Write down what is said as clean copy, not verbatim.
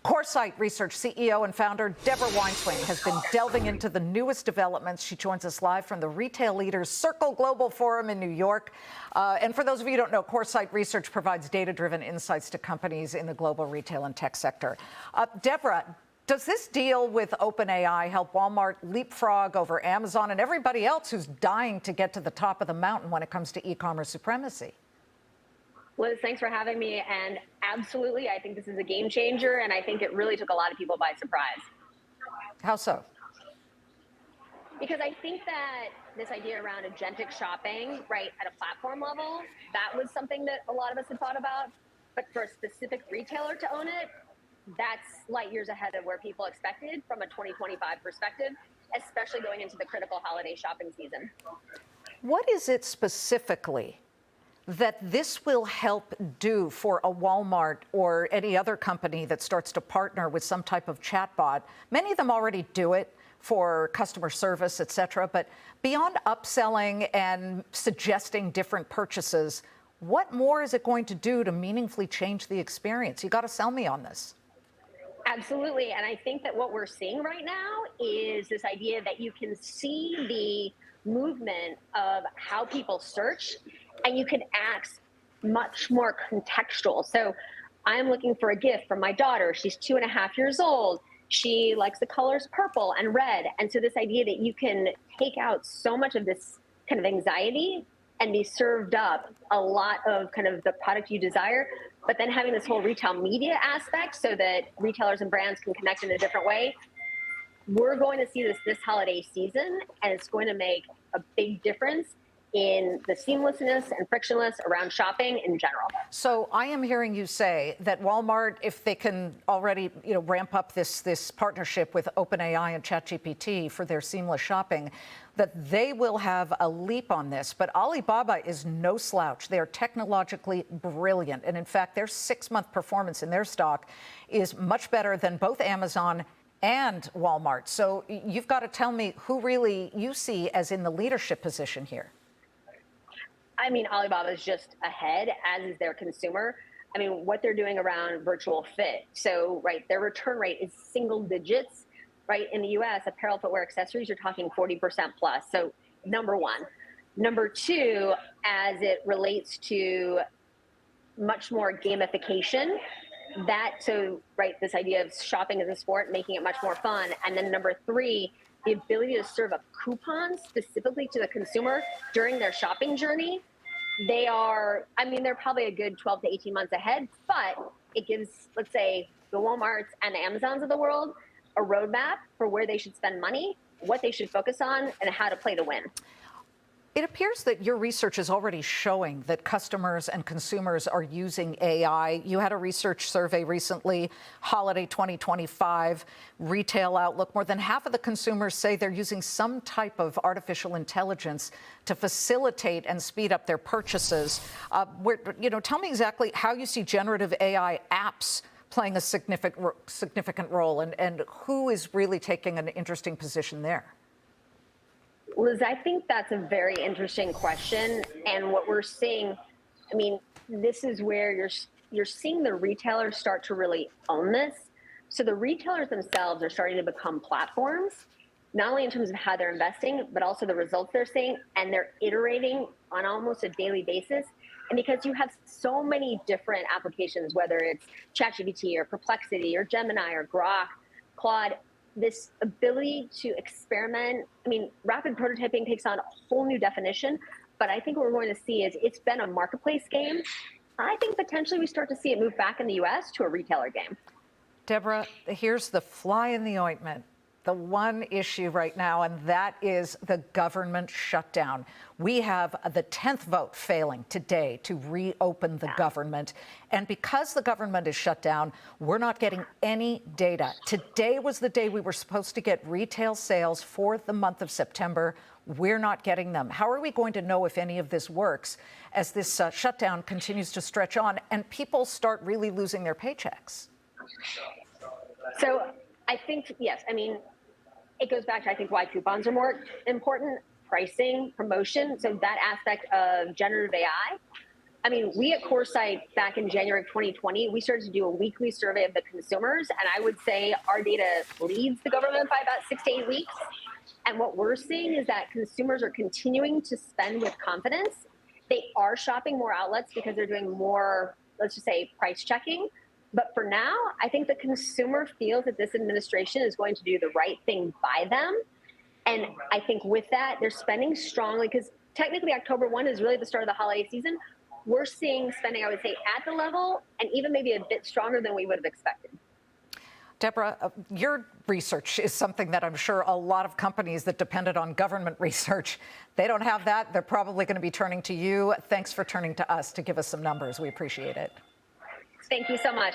Coresight Research CEO and founder Deborah Weinswig has been delving into the newest developments. She joins us live from the Retail Leaders Circle Global Forum in New York. And for those of you who don't know, Coresight Research provides data-driven insights to companies in the global retail and tech sector. Deborah, does this deal with OpenAI help Walmart leapfrog over Amazon and everybody else who's dying to get to the top of the mountain when it comes to e-commerce supremacy? Liz, thanks for having me. And absolutely, I think this is a game changer, and I think it really took a lot of people by surprise. How so? Because I think that this idea around agentic shopping, right, at a platform level, that was something that a lot of us had thought about. But for a specific retailer to own it, that's light years ahead of where people expected from a 2025 perspective, especially going into the critical holiday shopping season. What is it specifically that this will help do for a Walmart or any other company that starts to partner with some type of chatbot? Many of them already do it for customer service, et cetera, but beyond upselling and suggesting different purchases, what more is it going to do to meaningfully change the experience? You got to sell me on this. Absolutely, and I think that what we're seeing right now is this idea that you can see the movement of how people search, and you can ask much more contextual. So I'm looking for a gift from my daughter. She's 2.5 years old. She likes the colors purple and red. And so this idea that you can take out so much of this kind of anxiety and be served up a lot of kind of the product you desire, but then having this whole retail media aspect so that retailers and brands can connect in a different way. We're going to see this holiday season, and it's going to make a big difference in the seamlessness and frictionless around shopping in general. So I am hearing you say that Walmart, if they can already ramp up this partnership with OpenAI and ChatGPT for their seamless shopping, that they will have a leap on this. But Alibaba is no slouch. They are technologically brilliant. And in fact, their 6-month performance in their stock is much better than both Amazon and Walmart. So you've got to tell me who really you see as in the leadership position here. I mean, Alibaba is just ahead, as is their consumer. I mean, what they're doing around virtual fit. So, right, their return rate is single digits, right? In the US, apparel, footwear, accessories, you're talking 40% plus. So, number one. Number two, as it relates to much more gamification, this idea of shopping as a sport, making it much more fun. And then number three, the ability to serve up coupons specifically to the consumer during their shopping journey. They're probably a good 12 to 18 months ahead, but it gives, let's say, the Walmarts and the Amazons of the world a roadmap for where they should spend money, what they should focus on, and how to play to win. It appears that your research is already showing that customers and consumers are using AI. You had a research survey recently, Holiday 2025, Retail Outlook. More than half of the consumers say they're using some type of artificial intelligence to facilitate and speed up their purchases. Tell me exactly how you see generative AI apps playing a significant role, and who is really taking an interesting position there. Liz, I think that's a very interesting question. And what we're seeing, I mean, this is where you're seeing the retailers start to really own this. So the retailers themselves are starting to become platforms, not only in terms of how they're investing, but also the results they're seeing, and they're iterating on almost a daily basis. And because you have so many different applications, whether it's ChatGPT or Perplexity or Gemini or Grok, Claude, this ability to experiment, I mean, rapid prototyping takes on a whole new definition, but I think what we're going to see is it's been a marketplace game. I think potentially we start to see it move back in the US to a retailer game. Deborah, here's the fly in the ointment, the one issue right now, and that is the government shutdown. We have the 10th vote failing today to reopen the government. And because the government is shut down, we're not getting any data. Today was the day we were supposed to get retail sales for the month of September. We're not getting them. How are we going to know if any of this works as this shutdown continues to stretch on and people start really losing their paychecks? So I think, yes, I mean, it goes back to, I think, why coupons are more important, pricing, promotion. So that aspect of generative AI I mean, we at Coresight back in January of 2020, we started to do a weekly survey of the consumers, and I would say our data leads the government by about 6 to 8 weeks. And what we're seeing is that consumers are continuing to spend with confidence. They are shopping more outlets because they're doing more, let's just say, price checking. But for now, I think the consumer feels that this administration is going to do the right thing by them. And I think with that, they're spending strongly because technically October 1 is really the start of the holiday season. We're seeing spending, I would say, at the level and even maybe a bit stronger than we would have expected. Deborah, your research is something that I'm sure a lot of companies that depended on government research, they don't have that. They're probably going to be turning to you. Thanks for turning to us to give us some numbers. We appreciate it. Thank you so much.